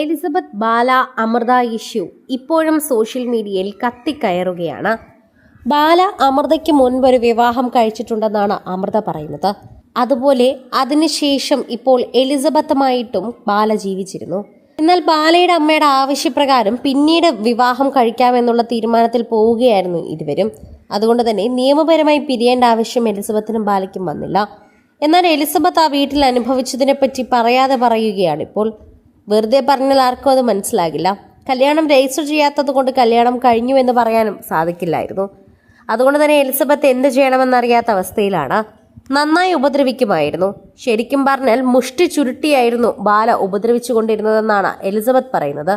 Elizabeth ബാല Amrita issue ഇപ്പോഴും social മീഡിയയിൽ കത്തിക്കയറുകയാണ്. ബാല അമൃതയ്ക്ക് മുൻപൊരു വിവാഹം കഴിച്ചിട്ടുണ്ടെന്നാണ് അമൃത പറയുന്നത്. അതുപോലെ അതിനുശേഷം ഇപ്പോൾ എലിസബത്തുമായിട്ടും ബാല ജീവിച്ചിരുന്നു. എന്നാൽ ബാലയുടെ അമ്മയുടെ ആവശ്യപ്രകാരം പിന്നീട് വിവാഹം കഴിക്കാമെന്നുള്ള തീരുമാനത്തിൽ പോവുകയായിരുന്നു ഇരുവരും. അതുകൊണ്ട് തന്നെ നിയമപരമായി പിരിയേണ്ട ആവശ്യം എലിസബത്തിനും ബാലയ്ക്കും വന്നില്ല. എന്നാൽ എലിസബത്ത് ആ വീട്ടിൽ അനുഭവിച്ചതിനെപ്പറ്റി പറയാതെ പറയുകയാണ് ഇപ്പോൾ. വെറുതെ പറഞ്ഞാൽ ആർക്കും അത് മനസ്സിലാകില്ല. കല്യാണം രജിസ്റ്റർ ചെയ്യാത്തത് കൊണ്ട് കല്യാണം കഴിഞ്ഞു എന്ന് പറയാനും സാധിക്കില്ലായിരുന്നു. അതുകൊണ്ട് തന്നെ എലിസബത്ത് എന്ത് ചെയ്യണമെന്നറിയാത്ത അവസ്ഥയിലാണ്. നന്നായി ഉപദ്രവിക്കുമായിരുന്നു. ശരിക്കും പറഞ്ഞാൽ മുഷ്ടി ചുരുട്ടിയായിരുന്നു ബാല ഉപദ്രവിച്ചു കൊണ്ടിരുന്നതെന്നാണ് എലിസബത്ത് പറയുന്നത്.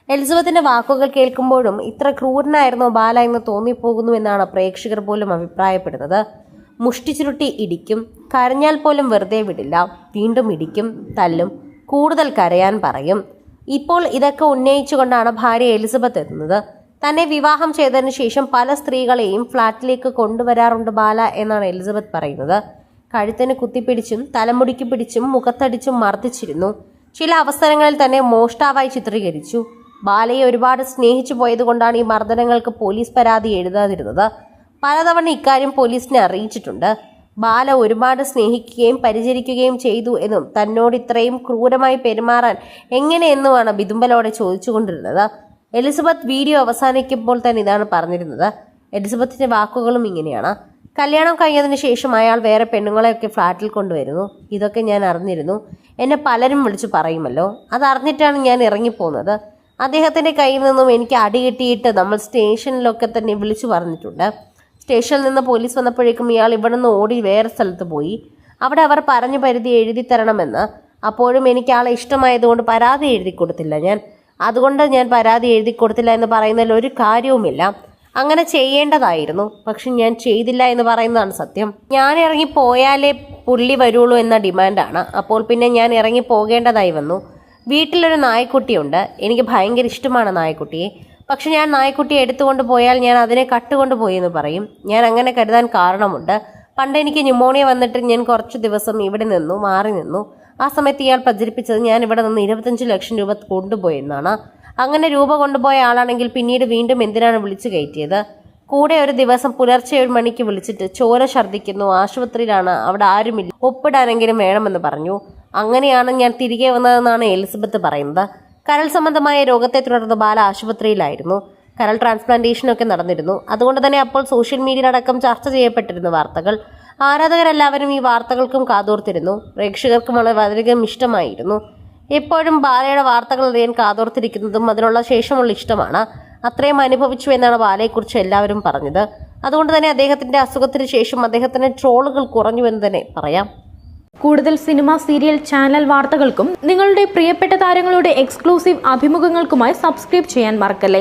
എലിസബത്തിന്റെ വാക്കുകൾ കേൾക്കുമ്പോഴും ഇത്ര ക്രൂരനായിരുന്നോ ബാല എന്ന് തോന്നിപ്പോകുന്നു എന്നാണ് പ്രേക്ഷകർ പോലും അഭിപ്രായപ്പെടുന്നത്. മുഷ്ടി ചുരുട്ടി ഇടിക്കും, കരഞ്ഞാൽ പോലും വെറുതെ വിടില്ല, വീണ്ടും ഇടിക്കും, തല്ലും, കൂടുതൽ കരയാൻ പറയും. ഇപ്പോൾ ഇതൊക്കെ ഉന്നയിച്ചുകൊണ്ടാണ് ഭാര്യ എലിസബത്ത് എത്തുന്നത്. തന്നെ വിവാഹം ചെയ്തതിനു ശേഷം പല സ്ത്രീകളെയും ഫ്ളാറ്റിലേക്ക് കൊണ്ടുവരാറുണ്ട് ബാല എന്നാണ് എലിസബത്ത് പറയുന്നത്. കഴുത്തിന് കുത്തിപ്പിടിച്ചും തലമുടിക്ക് പിടിച്ചും മുഖത്തടിച്ചും മർദ്ദിച്ചിരുന്നു. ചില അവസരങ്ങളിൽ തന്നെ മോഷ്ടാവായി ചിത്രീകരിച്ചു. ബാലയെ ഒരുപാട് സ്നേഹിച്ചു പോയതുകൊണ്ടാണ് ഈ മർദ്ദനങ്ങൾക്ക് പോലീസ് പരാതി എഴുതാതിരുന്നത്. പലതവണ ഇക്കാര്യം പോലീസിനെ അറിയിച്ചിട്ടുണ്ട്. ബാല ഒരുപാട് സ്നേഹിക്കുകയും പരിചരിക്കുകയും ചെയ്തു എന്നും തന്നോട് ഇത്രയും ക്രൂരമായി പെരുമാറാൻ എങ്ങനെയെന്നുമാണ് വിതുമ്പലോടെ ചോദിച്ചുകൊണ്ടിരുന്നത്. എലിസബത്ത് വീഡിയോ അവസാനിക്കുമ്പോൾ തന്നെ ഇതാണ് പറഞ്ഞിരുന്നത്. എലിസബത്തിന്റെ വാക്കുകളും ഇങ്ങനെയാണ്: കല്യാണം കഴിഞ്ഞതിന് ശേഷം അയാൾ വേറെ പെണ്ണുങ്ങളെയൊക്കെ ഫ്ലാറ്റിൽ കൊണ്ടുവരുന്നു. ഇതൊക്കെ ഞാൻ അറിഞ്ഞിരുന്നു. എന്നെ പലരും വിളിച്ചു പറയുമല്ലോ. അതറിഞ്ഞിട്ടാണ് ഞാൻ ഇറങ്ങിപ്പോകുന്നത്. അദ്ദേഹത്തിന്റെ കയ്യിൽ നിന്നും എനിക്ക് അടി കിട്ടിയിട്ട് നമ്മൾ സ്റ്റേഷനിലൊക്കെ തന്നെ വിളിച്ചു പറഞ്ഞിട്ടുണ്ട്. സ്റ്റേഷനിൽ നിന്ന് പോലീസ് വന്നപ്പോഴേക്കും ഇയാൾ ഇവിടെ നിന്ന് ഓടി വേറെ സ്ഥലത്ത് പോയി. അവിടെ അവർ പറഞ്ഞു പരിധി എഴുതി തരണമെന്ന്. അപ്പോഴും എനിക്ക് ആളെ ഇഷ്ടമായതുകൊണ്ട് പരാതി എഴുതി കൊടുത്തില്ല അതുകൊണ്ട് ഞാൻ പരാതി എഴുതി കൊടുത്തില്ല എന്ന് പറയുന്നതിൽ ഒരു കാര്യവുമില്ല. അങ്ങനെ ചെയ്യേണ്ടതായിരുന്നു, പക്ഷെ ഞാൻ ചെയ്തില്ല എന്ന് പറയുന്നതാണ് സത്യം. ഞാൻ ഇറങ്ങി പോയാലേ പുള്ളി വരുള്ളൂ എന്ന ഡിമാൻഡാണ്. അപ്പോൾ പിന്നെ ഞാൻ ഇറങ്ങി പോകേണ്ടതായി വന്നു. വീട്ടിലൊരു നായ്ക്കുട്ടിയുണ്ട്. എനിക്ക് ഭയങ്കര ഇഷ്ടമാണ് നായ്ക്കുട്ടിയെ. പക്ഷെ ഞാൻ നായ്ക്കുട്ടിയെ എടുത്തുകൊണ്ട് പോയാൽ ഞാൻ അതിനെ കട്ടുകൊണ്ടുപോയി എന്ന് പറയും. ഞാൻ അങ്ങനെ കരുതാൻ കാരണമുണ്ട്. പണ്ട് എനിക്ക് ന്യൂമോണിയ വന്നിട്ട് ഞാൻ കുറച്ച് ദിവസം ഇവിടെ മാറി നിന്നു. ആ സമയത്ത് ഇയാൾ പ്രചരിപ്പിച്ചത് ഞാൻ ഇവിടെ നിന്ന് 25 ലക്ഷം രൂപ കൊണ്ടുപോയെന്നാണ്. അങ്ങനെ രൂപ കൊണ്ടുപോയ ആളാണെങ്കിൽ പിന്നീട് വീണ്ടും എന്തിനാണ് വിളിച്ചു കയറ്റിയത്? കൂടെ ഒരു ദിവസം പുലർച്ചെ 7 മണിക്ക് വിളിച്ചിട്ട് ചോര ഛർദ്ദിക്കുന്നു, ആശുപത്രിയിലാണ്, അവിടെ ആരുമില്ല, ഒപ്പിടാനെങ്കിലും വേണമെന്ന് പറഞ്ഞു. അങ്ങനെയാണ് ഞാൻ തിരികെ വന്നതെന്നാണ് എലിസബത്ത് പറയുന്നത്. കരൾ സംബന്ധമായ രോഗത്തെ തുടർന്ന് ബാല ആശുപത്രിയിലായിരുന്നു. കരൾ ട്രാൻസ്പ്ലാന്റേഷനൊക്കെ നടന്നിരുന്നു. അതുകൊണ്ട് തന്നെ അപ്പോൾ സോഷ്യൽ മീഡിയയിലടക്കം ചർച്ച ചെയ്യപ്പെട്ടിരുന്നു വാർത്തകൾ. ആരാധകരെല്ലാവരും ഈ വാർത്തകൾക്കും കാതോർത്തിരുന്നു. പ്രേക്ഷകർക്കും വളരെയധികം ഇഷ്ടമായിരുന്നു. എപ്പോഴും ബാലയുടെ വാർത്തകൾ അറിയാൻ കാതോർത്തിരിക്കുന്നതും അതിനുള്ള ശേഷമുള്ള ഇഷ്ടമാണ്. അത്രയും അനുഭവിച്ചു എന്നാണ് ബാലയെക്കുറിച്ച് എല്ലാവരും പറഞ്ഞത്. അതുകൊണ്ട് തന്നെ അദ്ദേഹത്തിന്റെ അസുഖത്തിന് ശേഷം അദ്ദേഹത്തിന്റെ ട്രോളുകൾ കുറഞ്ഞുവെന്ന് തന്നെ പറയാം. കൂടുതൽ സിനിമ, സീരിയൽ, ചാനൽ വാർത്തകൾക്കും നിങ്ങളുടെ പ്രിയപ്പെട്ട താരങ്ങളുടെ എക്സ്ക്ലൂസീവ് അഭിമുഖങ്ങൾക്കുമായി സബ്സ്ക്രൈബ് ചെയ്യാൻ മറക്കല്ലേ.